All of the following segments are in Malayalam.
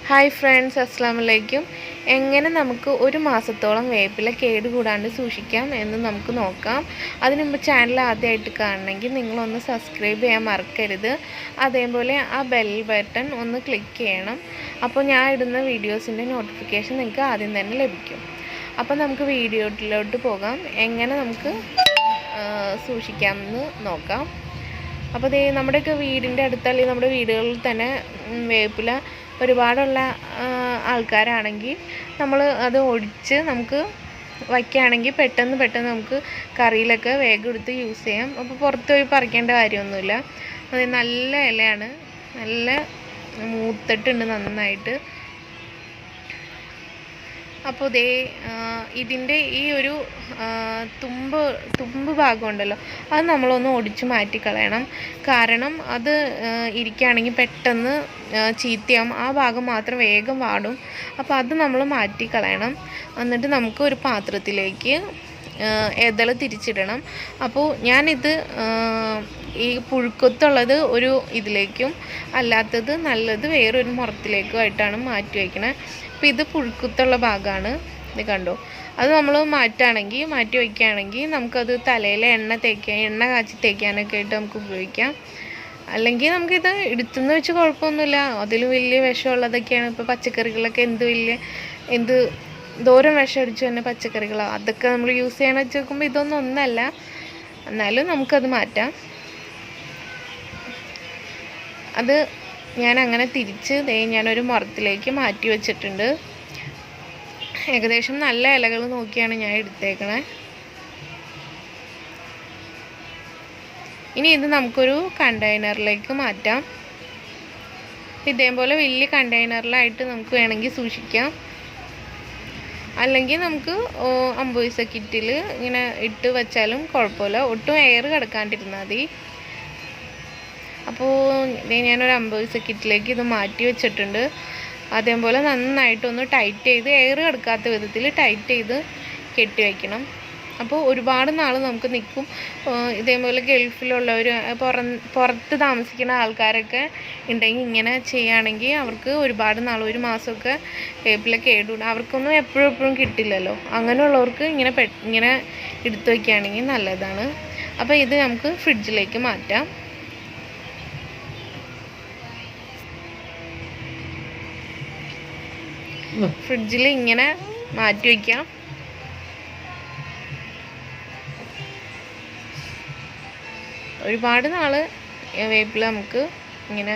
ഹായ് ഫ്രണ്ട്സ്, അസ്സലാമു അലൈക്കും. എങ്ങനെ നമുക്ക് ഒരു മാസത്തോളം വേപ്പില കേടുകൂടാണ്ട് സൂക്ഷിക്കാം എന്ന് നമുക്ക് നോക്കാം. അതിനു മുമ്പ് ചാനൽ ആദ്യമായിട്ട് കാണണമെങ്കിൽ നിങ്ങളൊന്ന് സബ്സ്ക്രൈബ് ചെയ്യാൻ മറക്കരുത്. അതേപോലെ ആ ബെൽ ബട്ടൺ ഒന്ന് ക്ലിക്ക് ചെയ്യണം. അപ്പോൾ ഞാൻ ഇടുന്ന വീഡിയോസിൻ്റെ നോട്ടിഫിക്കേഷൻ നിങ്ങൾക്ക് ആദ്യം തന്നെ ലഭിക്കും. അപ്പോൾ നമുക്ക് വീഡിയോയിലോട്ട് പോകാം. എങ്ങനെ നമുക്ക് സൂക്ഷിക്കാമെന്ന് നോക്കാം. അപ്പോൾ നമ്മുടെയൊക്കെ വീടിൻ്റെ അടുത്തല്ലെങ്കിൽ നമ്മുടെ വീടുകളിൽ തന്നെ വേപ്പില ഒരുപാടുള്ള ആൾക്കാരാണെങ്കിൽ നമ്മൾ അത് ഒടിച്ച് നമുക്ക് വയ്ക്കുകയാണെങ്കിൽ പെട്ടെന്ന് നമുക്ക് കറിയിലൊക്കെ വേഗം എടുത്ത് യൂസ് ചെയ്യാം. അപ്പോൾ പുറത്ത് പോയി പറിക്കേണ്ട കാര്യമൊന്നുമില്ല. അത് നല്ല ഇലയാണ്, നല്ല മൂത്തിട്ടുണ്ട് നന്നായിട്ട്. അപ്പോൾ ഇതിൻ്റെ ഈ ഒരു തുമ്പ് ഭാഗമുണ്ടല്ലോ, അത് നമ്മളൊന്ന് ഒടിച്ച് മാറ്റിക്കളയണം. കാരണം അത് ഇരിക്കുകയാണെങ്കിൽ പെട്ടെന്ന് ചീത്തയാവും. ആ ഭാഗം മാത്രം വേഗം വാടും. അപ്പോൾ അത് നമ്മൾ മാറ്റിക്കളയണം. എന്നിട്ട് നമുക്ക് ഒരു പാത്രത്തിലേക്ക് ഇതൾ തിരിച്ചിടണം. അപ്പോൾ ഞാനിത് ഈ പുഴുക്കത്തുള്ളത് ഒരു ഇതിലേക്കും അല്ലാത്തത് നല്ലത് വേറൊരു മുറത്തിലേക്കും ആയിട്ടാണ് മാറ്റി വയ്ക്കണത്. അപ്പോൾ ഇത് പുഴുക്കത്തുള്ള ഭാഗമാണ്, ഇത് കണ്ടോ. അത് നമ്മൾ മാറ്റി വയ്ക്കുകയാണെങ്കിൽ നമുക്കത് തലയിൽ എണ്ണ കാച്ചി തേക്കാനൊക്കെ ആയിട്ട് നമുക്ക് ഉപയോഗിക്കാം. അല്ലെങ്കിൽ നമുക്കിത് എടുത്തുനിന്ന് വെച്ച് കുഴപ്പമൊന്നുമില്ല. അതിൽ വലിയ വിഷമുള്ളതൊക്കെയാണ്. ഇപ്പോൾ പച്ചക്കറികളൊക്കെ എന്ത് ദൂരം വിഷം അടിച്ചു തന്നെ പച്ചക്കറികളാണ്, അതൊക്കെ നമ്മൾ യൂസ് ചെയ്യണമെന്ന് വെച്ച് നോക്കുമ്പോൾ ഇതൊന്നും ഒന്നല്ല. എന്നാലും നമുക്കത് മാറ്റാം. അത് ഞാൻ അങ്ങനെ തിരിച്ച് ഞാനൊരു മുറത്തിലേക്ക് മാറ്റി വെച്ചിട്ടുണ്ട്. ഏകദേശം നല്ല ഇലകൾ നോക്കിയാണ് ഞാൻ എടുത്തേക്കണേ. ഇനി ഇത് നമുക്കൊരു കണ്ടെയ്നറിലേക്ക് മാറ്റാം. ഇതേപോലെ വലിയ കണ്ടെയ്നറിലായിട്ട് നമുക്ക് വേണമെങ്കിൽ സൂക്ഷിക്കാം. അല്ലെങ്കിൽ നമുക്ക് 50 പൈസ കിറ്റിൽ ഇങ്ങനെ ഇട്ട് വെച്ചാലും കുഴപ്പമില്ല. ഒട്ടും എയർ കിടക്കാണ്ടിരുന്നാൽ മതി. അപ്പോൾ ഞാനൊരു 50 പൈസ കിറ്റിലേക്ക് ഇത് മാറ്റി വെച്ചിട്ടുണ്ട്. അതേപോലെ നന്നായിട്ടൊന്ന് ടൈറ്റ് ചെയ്ത് എയർ കിടക്കാത്ത വിധത്തിൽ ടൈറ്റ് ചെയ്ത് കെട്ടി വയ്ക്കണം. അപ്പോൾ ഒരുപാട് നാൾ നമുക്ക് നിൽക്കും. ഇതേപോലെ ഗൾഫിലുള്ളവർ പുറത്ത് താമസിക്കുന്ന ആൾക്കാരൊക്കെ ഉണ്ടെങ്കിൽ ഇങ്ങനെ ചെയ്യുകയാണെങ്കിൽ അവർക്ക് ഒരുപാട് നാൾ, ഒരു മാസമൊക്കെ വേപ്പില കേടുകൂടും. അവർക്കൊന്നും എപ്പോഴും കിട്ടില്ലല്ലോ. അങ്ങനെയുള്ളവർക്ക് ഇങ്ങനെ എടുത്തു വയ്ക്കുകയാണെങ്കിൽ നല്ലതാണ്. അപ്പോൾ ഇത് നമുക്ക് ഫ്രിഡ്ജിലേക്ക് മാറ്റാം. ഫ്രിഡ്ജിൽ ഇങ്ങനെ മാറ്റി വയ്ക്കാം. ഒരുപാട് നാൾ വേപ്പില നമുക്ക് ഇങ്ങനെ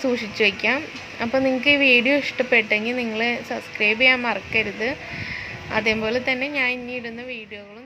സൂക്ഷിച്ച് വയ്ക്കാം. അപ്പോൾ നിങ്ങൾക്ക് ഈ വീഡിയോ ഇഷ്ടപ്പെട്ടെങ്കിൽ നിങ്ങൾ സബ്സ്ക്രൈബ് ചെയ്യാൻ മറക്കരുത്. അതേപോലെ തന്നെ ഞാൻ ഇനി ഇടുന്ന വീഡിയോകളും